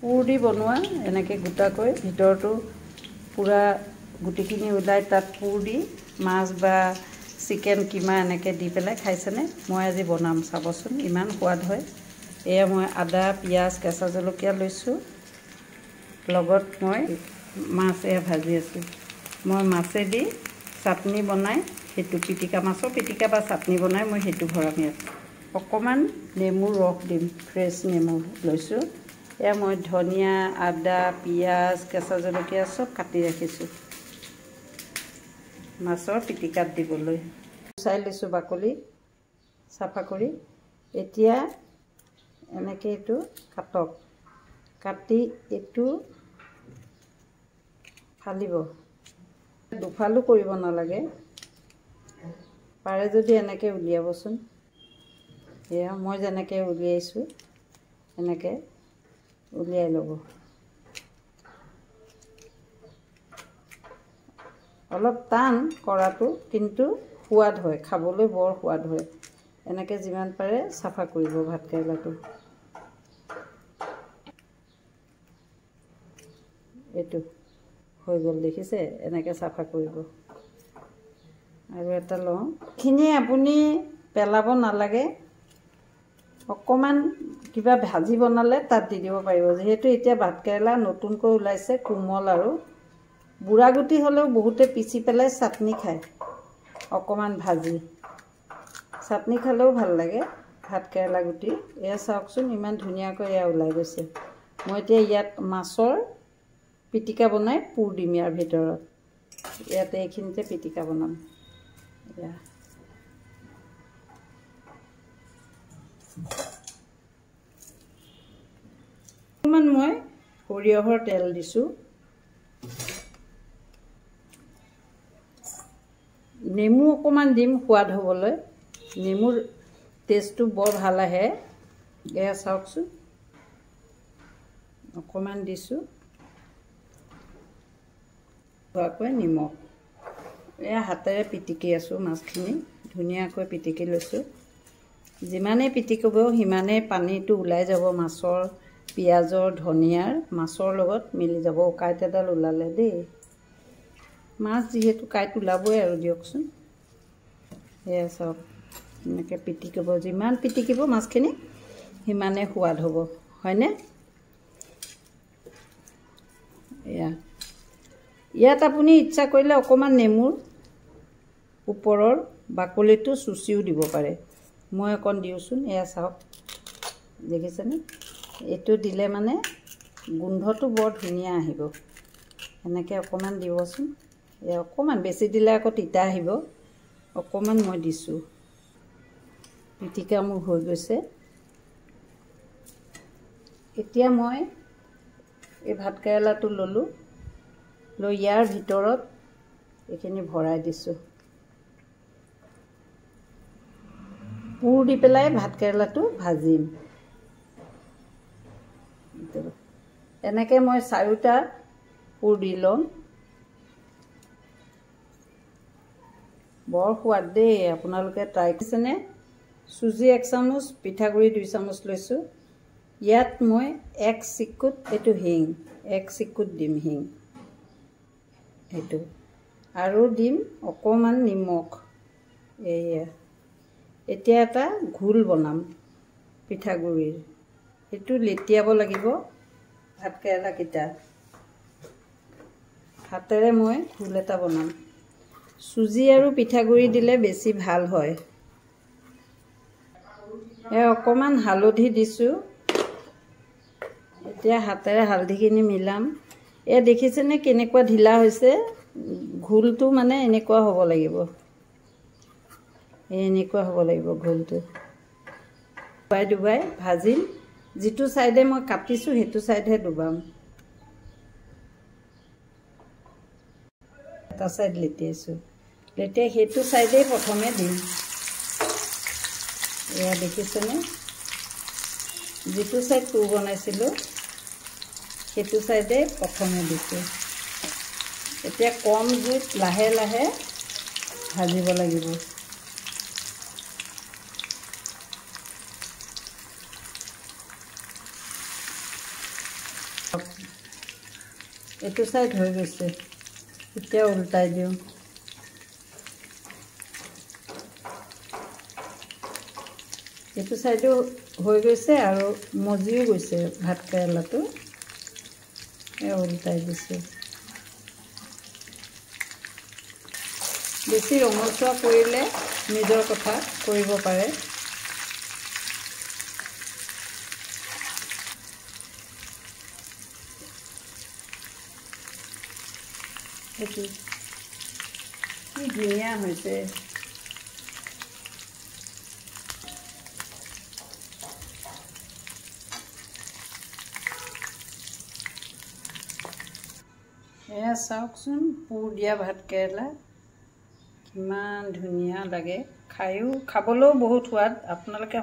পুৰ দি বনোৱা এনেকৈ গোটাকৈ ভিতৰটো পুৰা গুটিখিনি ওলাই তাত পুৰ দি মাছ বা চিকেন কিমা এনেকৈ দি পেলাই খাইছেনে? মই আজি বনাম চাবচোন, ইমান সোৱাদ হয়। এয়া মই আদা পিঁয়াজ কেঁচা জলকীয়া লৈছোঁ, লগত মই মাছ এয়া ভাজি আছোঁ। মই মাছেদি চাটনি বনাই সেইটো পিটিকা, মাছৰ পিটিকা বা চাটনি বনাই মই সেইটো ভৰাম ইয়াত। অকণমান নেমুৰ ৰস দিম, ফ্ৰেছ নেমু লৈছোঁ। এয়া মই ধনিয়া আদা পিঁয়াজ কেঁচা জলকীয়া চব কাটি ৰাখিছোঁ মাছৰ পিটিকাত দিবলৈ। গুচাই লৈছোঁ বাকলি চাফা কৰি। এতিয়া এনেকৈ এইটো কাটক, কাটি এইটো ফালিব। দুফালো কৰিব নালাগে, পাৰে যদি এনেকৈ উলিয়াবচোন। এয়া মই যেনেকৈ উলিয়াইছোঁ এনেকৈ উলিয়াই ল'ব। অলপ টান কৰাটো, কিন্তু সোৱাদ হয়, খাবলৈ বৰ সোৱাদ হয়। এনেকৈ যিমান পাৰে চাফা কৰিব ভাতকেৰেলাটো। এইটো হৈ গ'ল দেখিছে, এনেকৈ চাফা কৰিব। আৰু এটা লওঁ, এইখিনি আপুনি পেলাব নালাগে, অকণমান কিবা ভাজি বনালে তাত দি দিব পাৰিব। যিহেতু এতিয়া ভাতকেৰেলা নতুনকৈ ওলাইছে, কোমল আৰু বুঢ়া গুটি হ'লেও বহুতে পিচি পেলাই চাটনি খায়, অকণমান ভাজি চাটনি খালেও ভাল লাগে ভাতকেৰেলা গুটি। এয়া চাওকচোন ইমান ধুনীয়াকৈ এয়া ওলাই গৈছে। মই এতিয়া ইয়াত মাছৰ পিটিকা বনাই পুৰ দিম ইয়াৰ ভিতৰত। ইয়াতে এইখিনিতে পিটিকা বনাম। এয়া অকণমান মই সৰিয়হৰ তেল দিছোঁ। নেমু অকণমান দিম সোৱাদ হ'বলৈ, নেমুৰ টেষ্টটো বৰ ভাল আহে। এয়া চাওকচোন অকণমান দিছোঁ, খোৱাকৈ নিমখ। এয়া হাতেৰে পিটিকি আছোঁ মাছখিনি, ধুনীয়াকৈ পিটিকি লৈছোঁ। যিমানেই পিটিকিব সিমানেই পানীটো ওলাই যাব মাছৰ, পিঁয়াজৰ, ধনিয়াৰ, মাছৰ লগত মিলি যাব। কাঁইট এডাল ওলালে দেই, মাছ যিহেতু কাঁইট ওলাবই আৰু দিয়কচোন। এয়া চাওক এনেকৈ পিটিকিব, যিমান পিটিকিব মাছখিনি সিমানেই সোৱাদ হ'ব, হয়নে? ইয়াত আপুনি ইচ্ছা কৰিলে অকণমান নেমুৰ ওপৰৰ বাকলিটো চুচিও দিব পাৰে। মই অকণ দিওঁচোন। এয়া চাওক দেখিছেনে? এইটো দিলে মানে গোন্ধটো বৰ ধুনীয়া আহিব। এনেকৈ অকণমান দিবচোন। এয়া অকণমান, বেছি দিলে আকৌ তিতা আহিব। অকণমান মই দিছোঁ। পিটিকা মোৰ হৈ গৈছে। এতিয়া মই এই ভাতকেৰেলাটো ল'লোঁ, লৈ ইয়াৰ ভিতৰত এইখিনি ভৰাই দিছোঁ। পুৰ দি পেলাই ভাতকেৰেলাটো ভাজিম। এনেকৈ মই 4টা পুৰ দি ল'ম। বৰ সোৱাদ দেই, আপোনালোকে ট্ৰাই কৰিছেনে? চুজি 1 চামুচ, পিঠাগুড়ি 2 চামুচ লৈছোঁ। ইয়াত মই 1 চিকুট এইটো হিং, 1 চিকুট দিম হিং এইটো, আৰু দিম অকণমান নিমখ। এয়া এতিয়া এটা ঘোল বনাম পিঠাগুড়িৰ, সেইটো লেটিয়াব লাগিব ভাতকেৰেলাকেইটা। হাতেৰে মই ঘোল এটা বনাম। চুজি আৰু পিঠাগুড়ি দিলে বেছি ভাল হয়। অকণমান হালধি দিছোঁ। এতিয়া হাতেৰে হালধিখিনি মিলাম। দেখিছেনে কেনেকুৱা ঢিলা হৈছে? ঘোলটো মানে এনেকুৱা হ'ব লাগিব, এনেকুৱা হ'ব লাগিব ঘোলটো। Dubai Dubai ভাজিম। যিটো ছাইডে মই কাটিছোঁ সেইটো ছাইডহে ডুবাম। এটা ছাইড লেটিয়াইছোঁ, লেটিয়াই সেইটো ছাইডেই প্ৰথমে দিম। এয়া দেখিছেনে? যিটো ছাইড পুৰ বনাইছিলোঁ সেইটো ছাইডে প্ৰথমে দিছোঁ। এতিয়া কম জুইত লাহে লাহে ভাজিব লাগিব। এইটো চাইড হৈ গৈছে, এতিয়া উল্টাই দিওঁ। এইটো চাইডো হৈ গৈছে আৰু মজিও গৈছে ভাত কেৰেলাটো। উল্টাই দিছোঁ। বেছি ৰঙচুৱা কৰিলে নিজৰ কথা, কৰিব পাৰে। সেইটো কি ধুনীয়া হৈছে। এয়া চাওকচোন, পুৰ দিয়া ভাত কেৰেলা কিমান ধুনীয়া লাগে, খাবলৈও বহুত সোৱাদ। আপোনালোকে